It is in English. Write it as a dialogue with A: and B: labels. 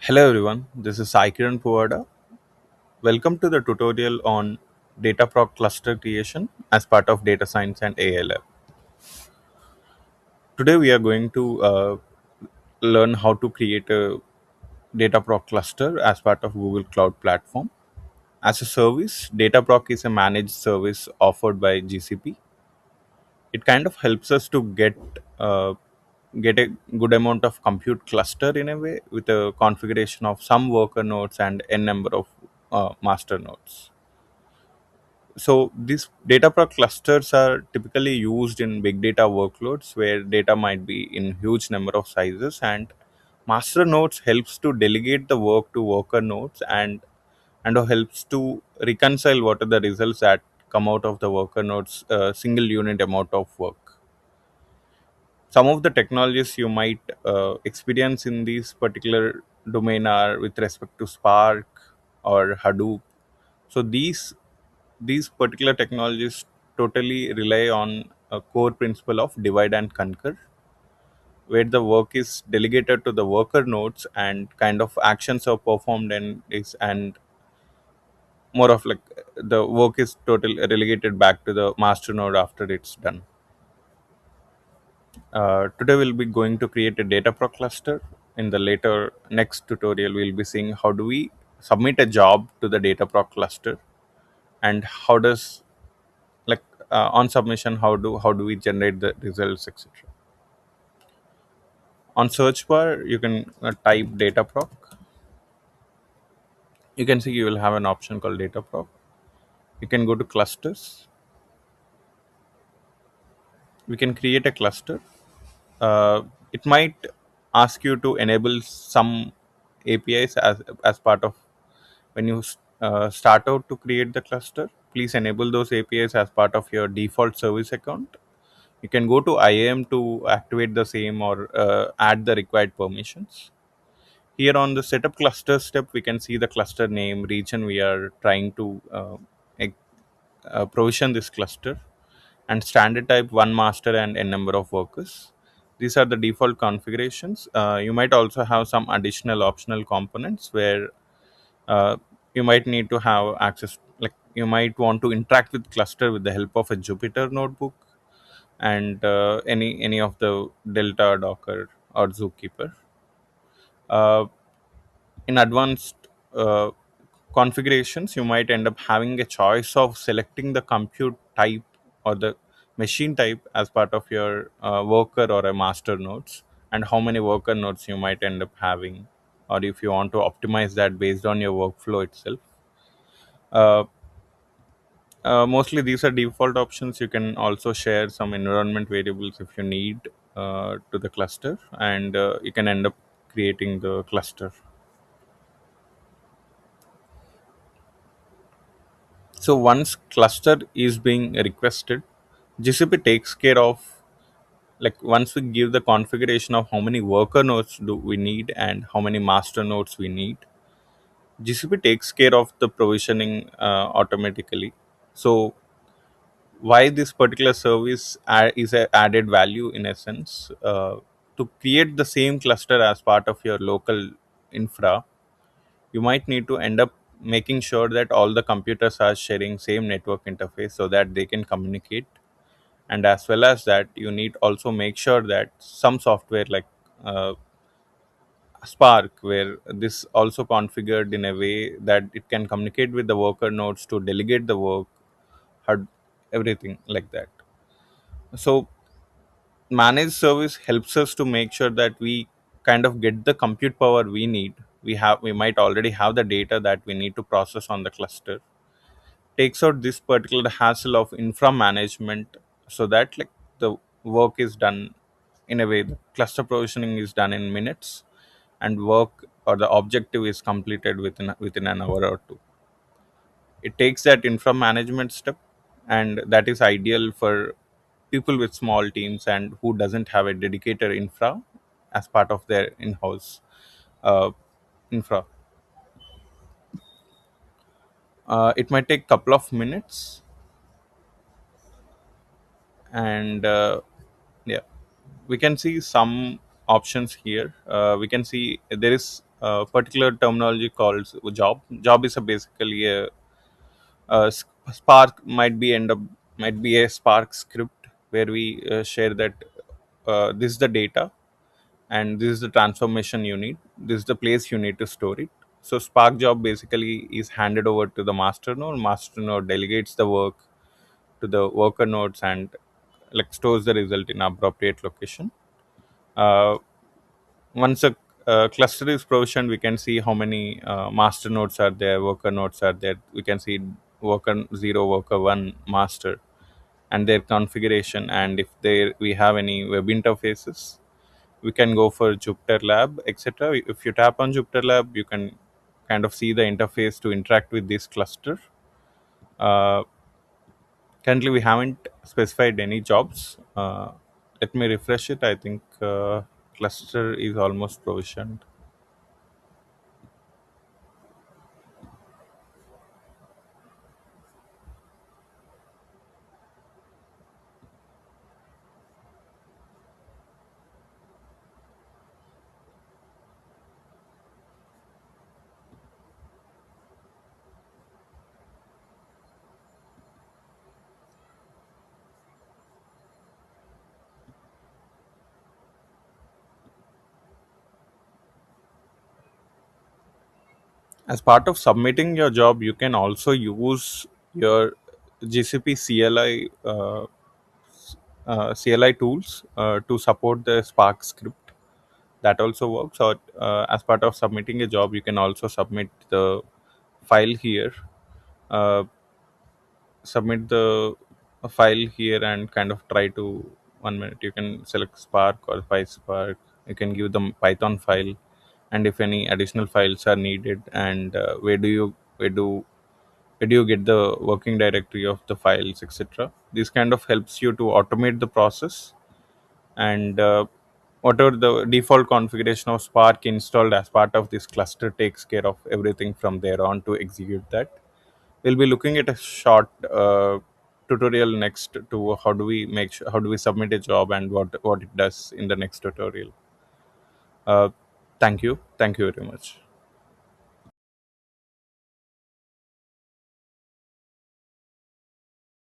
A: Hello everyone, this is Saikiran Puvvada. Welcome to the tutorial on DataProc cluster creation as part of data science and AI lab. Today we are going to learn how to create a DataProc cluster as part of Google Cloud Platform. As a service, DataProc is a managed service offered by GCP. It kind of helps us to get a good amount of compute cluster in a way with a configuration of some worker nodes and n number of master nodes. So these DataProc clusters are typically used in big data workloads where data might be in huge number of sizes, and master nodes helps to delegate the work to worker nodes and helps to reconcile what are the results that come out of the worker nodes single unit amount of work. Some of the technologies you might experience in these particular domain are with respect to Spark or Hadoop. So these particular technologies totally rely on a core principle of divide and conquer, where the work is delegated to the worker nodes and kind of actions are performed and more of like the work is totally relegated back to the master node after it's done. Today we'll be going to create a DataPro cluster. In the later next tutorial, we'll be seeing how do we submit a job to the DataPro cluster, and how does like on submission how do we generate the results, etc. On search bar you can type DataProc. You can see you will have an option called DataProc. You can go to clusters. We can create a cluster. uh, it might ask you to enable some APIs as part of when you start out to create the cluster. Please enable those APIs as part of your default service account. You can go to IAM to activate the same or add the required permissions. Here on the setup cluster step, we can see the cluster name, region we are trying to provision this cluster, and standard type one master and n number of workers. These are the default configurations. You might also have some additional optional components where uh, you might need to have access, like you might want to interact with cluster with the help of a Jupyter notebook and any of the Delta, Docker, or Zookeeper. Uh, in advanced uh, configurations, you might end up having a choice of selecting the compute type or the machine type as part of your worker or a master nodes, and how many worker nodes you might end up having, or if you want to optimize that based on your workflow itself. uh, Mostly these are default options. You can also share some environment variables if you need to the cluster, and you can end up creating the cluster. So once cluster is being requested, GCP takes care of, like once we give the configuration of how many worker nodes do we need and how many master nodes we need, GCP takes care of the provisioning automatically. So why this particular service is a added value in essence, to create the same cluster as part of your local infra, you might need to end up making sure that all the computers are sharing same network interface so that they can communicate, and as well as that you need also make sure that some software like Spark, where this also configured in a way that it can communicate with the worker nodes to delegate the work, had everything like that. So managed service helps us to make sure that we kind of get the compute power we need. We might already have the data that we need to process on the cluster, takes out this particular hassle of infra management, so that like the work is done in a way, the cluster provisioning is done in minutes, and work or the objective is completed within an hour or two. It takes that infra management step, and that is ideal for people with small teams and who doesn't have a dedicated infra as part of their in-house uh, infra. It might take couple of minutes, and yeah, we can see some options here. We can see there is particular terminology called job. Job is a basically Spark might be a Spark script where we share that this is the data and this is the transformation you need. This is the place you need to store it. So Spark job basically is handed over to the master node. Master node delegates the work to the worker nodes and like stores the result in appropriate location. Uh, Once a cluster is provisioned, we can see how many master nodes are there, worker nodes are there. We can see worker 0, worker 1, master, and their configuration. And if there we have any web interfaces, we can go for Jupyter Lab, etc. If you tap on Jupyter Lab, you can kind of see the interface to interact with this cluster. Uh, Currently, we haven't specified any jobs. Let me refresh it. I think cluster is almost provisioned. As part of submitting your job, you can also use your GCP CLI tools to support the Spark script. That also works. Or as part of submitting a job, you can also submit the file here. Uh, Submit the file here and kind of try to 1 minute. You can select Spark or PySpark. You can give them Python file, and if any additional files are needed, and where do you get the working directory of the files, etc. This kind of helps you to automate the process, and whatever the default configuration of Spark installed as part of this cluster takes care of everything from there on to execute that. We'll be looking at a short tutorial next to how do we submit a job and what it does in the next tutorial. uh, Thank you very much.